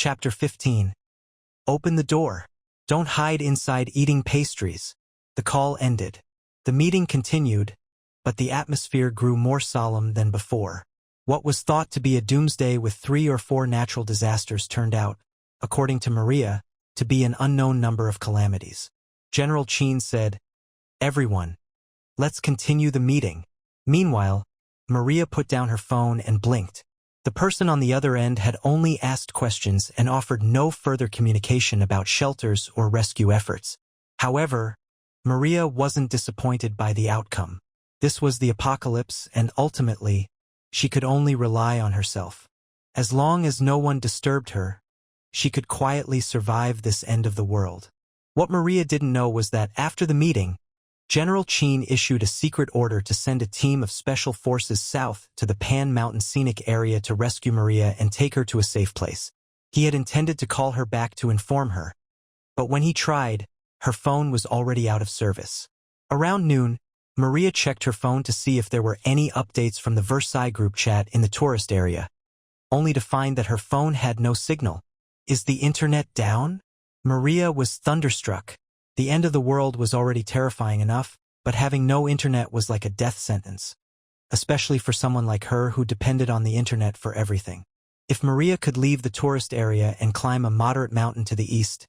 Chapter 15. Open the door. Don't hide inside eating pastries. The call ended. The meeting continued, but the atmosphere grew more solemn than before. What was thought to be a doomsday with 3 or 4 natural disasters turned out, according to Maria, to be an unknown number of calamities. General Cheen said, "Everyone, let's continue the meeting." Meanwhile, Maria put down her phone and blinked. The person on the other end had only asked questions and offered no further communication about shelters or rescue efforts. However, Maria wasn't disappointed by the outcome. This was the apocalypse, and ultimately, she could only rely on herself. As long as no one disturbed her, she could quietly survive this end of the world. What Maria didn't know was that after the meeting, General Cheen issued a secret order to send a team of special forces south to the Pan Mountain scenic area to rescue Maria and take her to a safe place. He had intended to call her back to inform her, but when he tried, her phone was already out of service. Around noon, Maria checked her phone to see if there were any updates from the Versailles group chat in the tourist area, only to find that her phone had no signal. Is the internet down? Maria was thunderstruck. The end of the world was already terrifying enough, but having no internet was like a death sentence, especially for someone like her who depended on the internet for everything. If Maria could leave the tourist area and climb a moderate mountain to the east,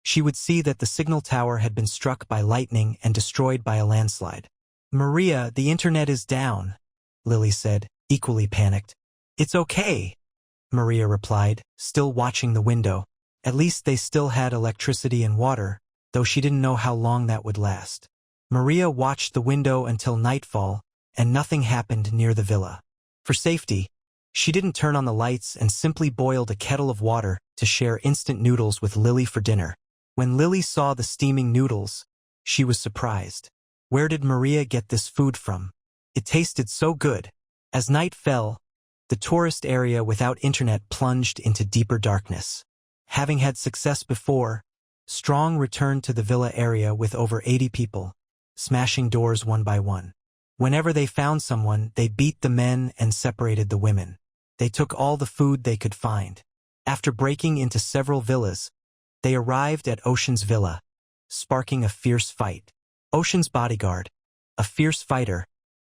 she would see that the signal tower had been struck by lightning and destroyed by a landslide. "Maria, the internet is down," Lily said, equally panicked. "It's okay," Maria replied, still watching the window. At least they still had electricity and water, though she didn't know how long that would last. Maria watched the window until nightfall, and nothing happened near the villa. For safety, she didn't turn on the lights and simply boiled a kettle of water to share instant noodles with Lily for dinner. When Lily saw the steaming noodles, she was surprised. Where did Maria get this food from? It tasted so good. As night fell, the tourist area without internet plunged into deeper darkness. Having had success before, Strong returned to the villa area with over 80 people, smashing doors one by one. Whenever they found someone, they beat the men and separated the women. They took all the food they could find. After breaking into several villas, they arrived at Ocean's villa, sparking a fierce fight. Ocean's bodyguard, a fierce fighter,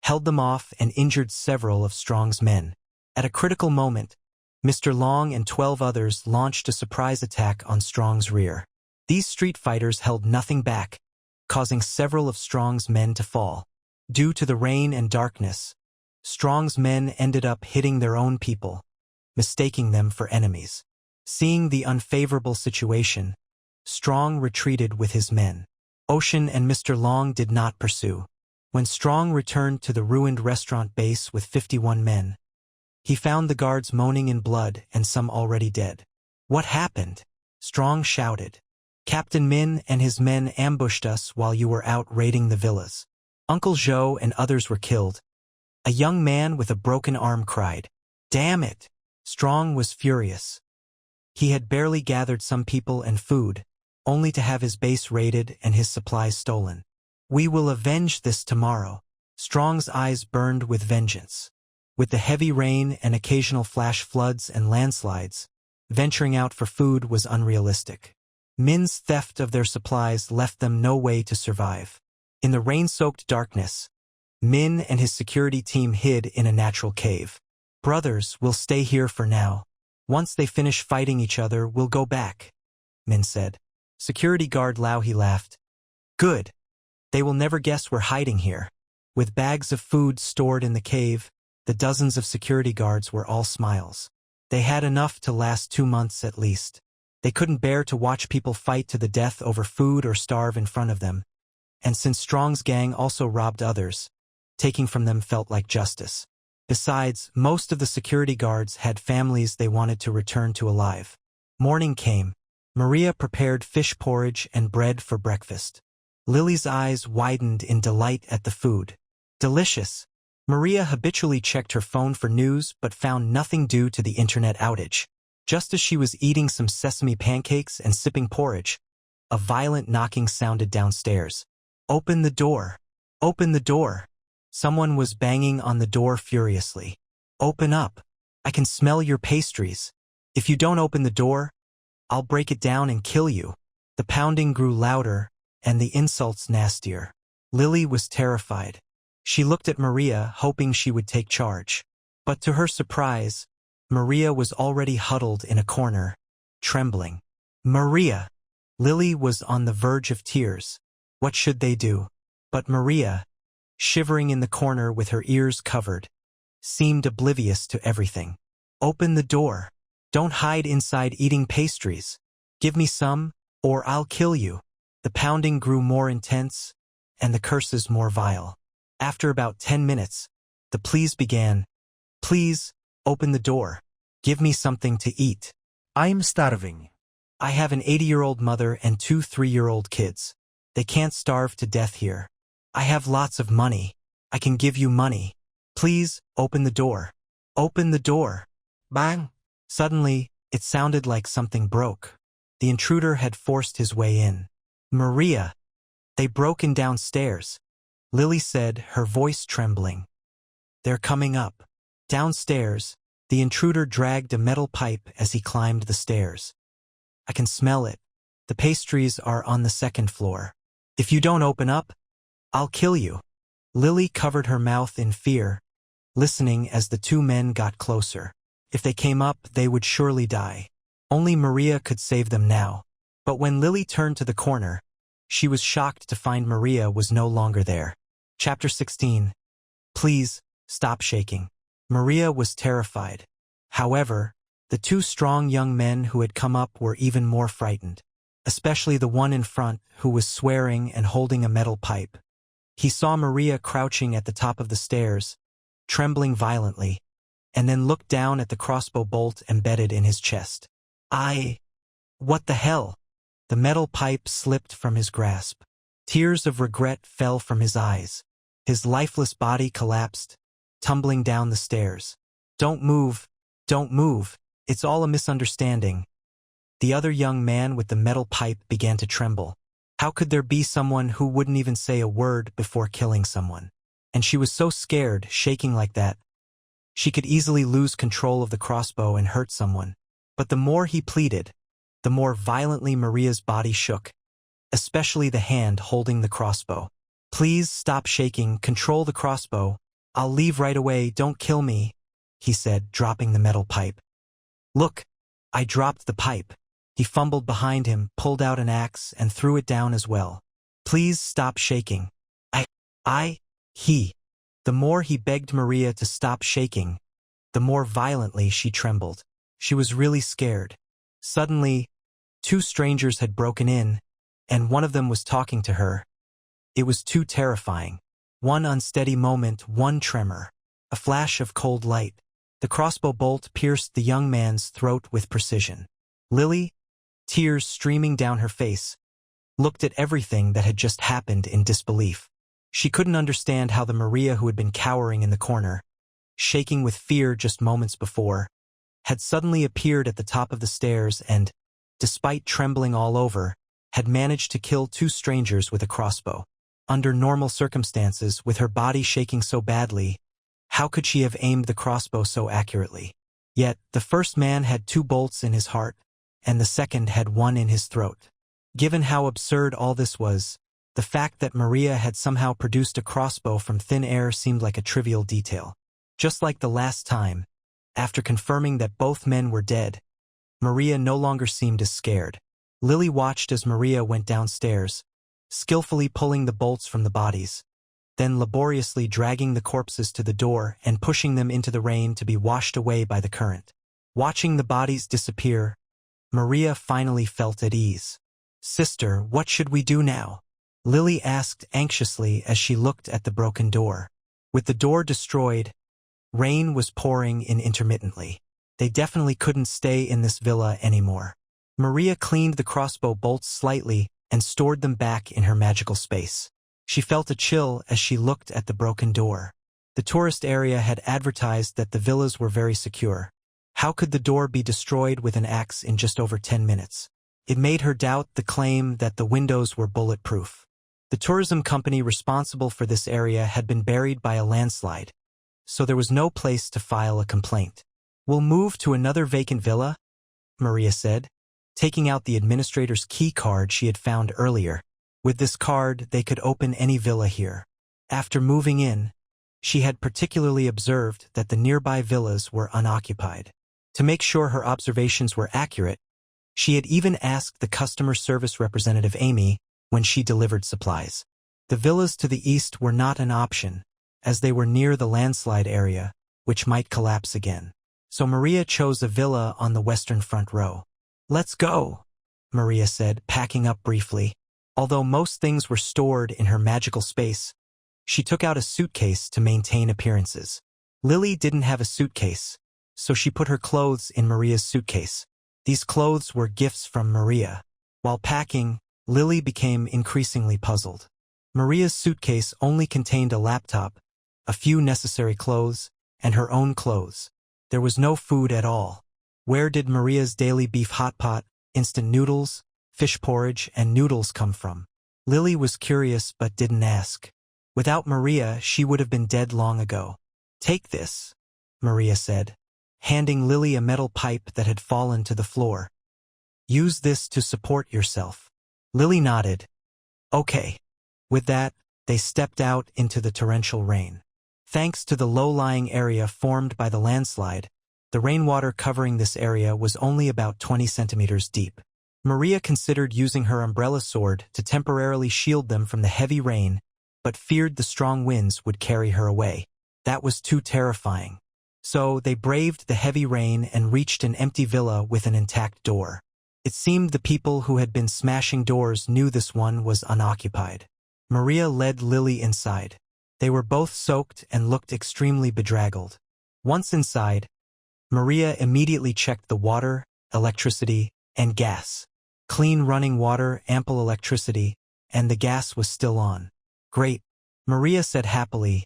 held them off and injured several of Strong's men. At a critical moment, Mr. Long and 12 others launched a surprise attack on Strong's rear. These street fighters held nothing back, causing several of Strong's men to fall. Due to the rain and darkness, Strong's men ended up hitting their own people, mistaking them for enemies. Seeing the unfavorable situation, Strong retreated with his men. Ocean and Mr. Long did not pursue. When Strong returned to the ruined restaurant base with 51 men, he found the guards moaning in blood and some already dead. "What happened?" Strong shouted. "Captain Min and his men ambushed us while you were out raiding the villas. Uncle Zhou and others were killed." A young man with a broken arm cried. "Damn it!" Strong was furious. He had barely gathered some people and food, only to have his base raided and his supplies stolen. "We will avenge this tomorrow." Strong's eyes burned with vengeance. With the heavy rain and occasional flash floods and landslides, venturing out for food was unrealistic. Min's theft of their supplies left them no way to survive. In the rain-soaked darkness, Min and his security team hid in a natural cave. "Brothers, we'll stay here for now. Once they finish fighting each other, we'll go back," Min said. Security guard Lauhi laughed. "Good. They will never guess we're hiding here." With bags of food stored in the cave, the dozens of security guards were all smiles. They had enough to last 2 months at least. They couldn't bear to watch people fight to the death over food or starve in front of them. And since Strong's gang also robbed others, taking from them felt like justice. Besides, most of the security guards had families they wanted to return to alive. Morning came. Maria prepared fish porridge and bread for breakfast. Lily's eyes widened in delight at the food. Delicious. Maria habitually checked her phone for news but found nothing due to the internet outage. Just as she was eating some sesame pancakes and sipping porridge, a violent knocking sounded downstairs. "Open the door! Open the door!" Someone was banging on the door furiously. "Open up! I can smell your pastries." If you don't open the door, I'll break it down and kill you. The pounding grew louder, and the insults nastier. Lily was terrified. She looked at Maria, hoping she would take charge. But to her surprise, Maria was already huddled in a corner, trembling. Maria! Lily was on the verge of tears. What should they do? But Maria, shivering in the corner with her ears covered, seemed oblivious to everything. Open the door. Don't hide inside eating pastries. Give me some, or I'll kill you. The pounding grew more intense, and the curses more vile. After about 10 minutes, the pleas began. Please, open the door. Give me something to eat. I'm starving. I have an 80-year-old mother and 2 3-year-old kids. They can't starve to death here. I have lots of money. I can give you money. Please, open the door. Open the door. Bang! Suddenly, it sounded like something broke. The intruder had forced his way in. Maria! They broke in downstairs. Lily said, her voice trembling. They're coming up. Downstairs, the intruder dragged a metal pipe as he climbed the stairs. I can smell it. The pastries are on the 2nd floor. If you don't open up, I'll kill you. Lily covered her mouth in fear, listening as the 2 men got closer. If they came up, they would surely die. Only Maria could save them now. But when Lily turned to the corner, she was shocked to find Maria was no longer there. Chapter 16. Please, stop shaking. Maria was terrified. However, the 2 strong young men who had come up were even more frightened, especially the one in front who was swearing and holding a metal pipe. He saw Maria crouching at the top of the stairs, trembling violently, and then looked down at the crossbow bolt embedded in his chest. What the hell? The metal pipe slipped from his grasp. Tears of regret fell from his eyes. His lifeless body collapsed, tumbling down the stairs. Don't move, don't move, it's all a misunderstanding. The other young man with the metal pipe began to tremble. How could there be someone who wouldn't even say a word before killing someone? And she was so scared, shaking like that. She could easily lose control of the crossbow and hurt someone. But the more he pleaded, the more violently Maria's body shook, especially the hand holding the crossbow. Please stop shaking, control the crossbow. I'll leave right away, don't kill me, he said, dropping the metal pipe. Look, I dropped the pipe. He fumbled behind him, pulled out an axe, and threw it down as well. Please stop shaking. He. The more he begged Maria to stop shaking, the more violently she trembled. She was really scared. Suddenly, 2 strangers had broken in, and one of them was talking to her. It was too terrifying. One unsteady moment, one tremor. A flash of cold light. The crossbow bolt pierced the young man's throat with precision. Lily, tears streaming down her face, looked at everything that had just happened in disbelief. She couldn't understand how the Maria who had been cowering in the corner, shaking with fear just moments before, had suddenly appeared at the top of the stairs and, despite trembling all over, had managed to kill 2 strangers with a crossbow. Under normal circumstances, with her body shaking so badly, how could she have aimed the crossbow so accurately? Yet, the first man had 2 bolts in his heart, and the second had 1 in his throat. Given how absurd all this was, the fact that Maria had somehow produced a crossbow from thin air seemed like a trivial detail. Just like the last time, after confirming that both men were dead, Maria no longer seemed as scared. Lily watched as Maria went downstairs, skillfully pulling the bolts from the bodies, then laboriously dragging the corpses to the door and pushing them into the rain to be washed away by the current. Watching the bodies disappear, Maria finally felt at ease. Sister, what should we do now? Lily asked anxiously as she looked at the broken door. With the door destroyed, rain was pouring in intermittently. They definitely couldn't stay in this villa anymore. Maria cleaned the crossbow bolts slightly and stored them back in her magical space. She felt a chill as she looked at the broken door. The tourist area had advertised that the villas were very secure. How could the door be destroyed with an axe in just over 10 minutes? It made her doubt the claim that the windows were bulletproof. The tourism company responsible for this area had been buried by a landslide, so there was no place to file a complaint. We'll move to another vacant villa, Maria said, taking out the administrator's key card she had found earlier. With this card, they could open any villa here. After moving in, she had particularly observed that the nearby villas were unoccupied. To make sure her observations were accurate, she had even asked the customer service representative Amy when she delivered supplies. The villas to the east were not an option, as they were near the landslide area, which might collapse again. So Maria chose a villa on the western front row. "Let's go," Maria said, packing up briefly. Although most things were stored in her magical space, she took out a suitcase to maintain appearances. Lily didn't have a suitcase, so she put her clothes in Maria's suitcase. These clothes were gifts from Maria. While packing, Lily became increasingly puzzled. Maria's suitcase only contained a laptop, a few necessary clothes, and her own clothes. There was no food at all. Where did Maria's daily beef hot pot, instant noodles, fish porridge, and noodles come from? Lily was curious but didn't ask. Without Maria, she would have been dead long ago. "Take this," Maria said, handing Lily a metal pipe that had fallen to the floor. "Use this to support yourself." Lily nodded. "Okay." With that, they stepped out into the torrential rain. Thanks to the low-lying area formed by the landslide, the rainwater covering this area was only about 20 centimeters deep. Maria considered using her umbrella sword to temporarily shield them from the heavy rain, but feared the strong winds would carry her away. That was too terrifying. So they braved the heavy rain and reached an empty villa with an intact door. It seemed the people who had been smashing doors knew this one was unoccupied. Maria led Lily inside. They were both soaked and looked extremely bedraggled. Once inside, Maria immediately checked the water, electricity, and gas. Clean running water, ample electricity, and the gas was still on. "Great," Maria said happily.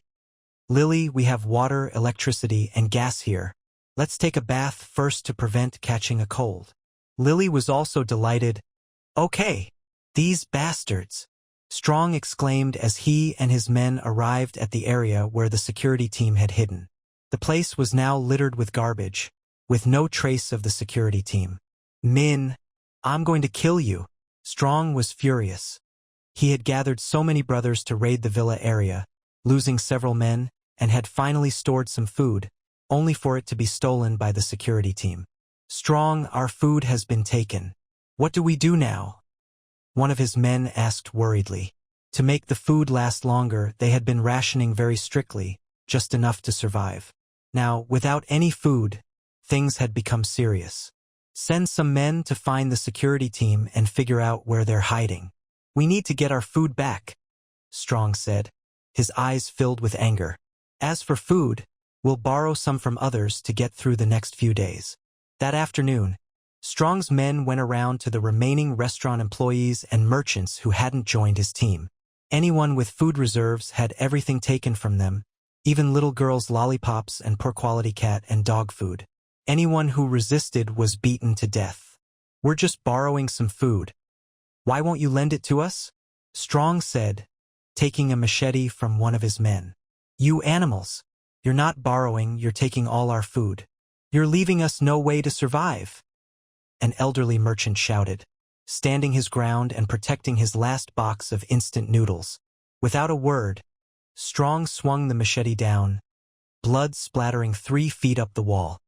"Lily, we have water, electricity, and gas here. Let's take a bath first to prevent catching a cold." Lily was also delighted. "Okay, these bastards," Strong exclaimed as he and his men arrived at the area where the security team had hidden. The place was now littered with garbage, with no trace of the security team. "Min, I'm going to kill you." Strong was furious. He had gathered so many brothers to raid the villa area, losing several men, and had finally stored some food, only for it to be stolen by the security team. "Strong, our food has been taken. What do we do now?" One of his men asked worriedly. To make the food last longer, they had been rationing very strictly, just enough to survive. Now, without any food, things had become serious. "Send some men to find the security team and figure out where they're hiding. We need to get our food back," Strong said, his eyes filled with anger. "As for food, we'll borrow some from others to get through the next few days." That afternoon, Strong's men went around to the remaining restaurant employees and merchants who hadn't joined his team. Anyone with food reserves had everything taken from them, even little girls' lollipops and poor-quality cat and dog food. Anyone who resisted was beaten to death. "We're just borrowing some food. Why won't you lend it to us?" Strong said, taking a machete from one of his men. "You animals! You're not borrowing, you're taking all our food. You're leaving us no way to survive," an elderly merchant shouted, standing his ground and protecting his last box of instant noodles. Without a word, Strong swung the machete down, blood splattering 3 feet up the wall.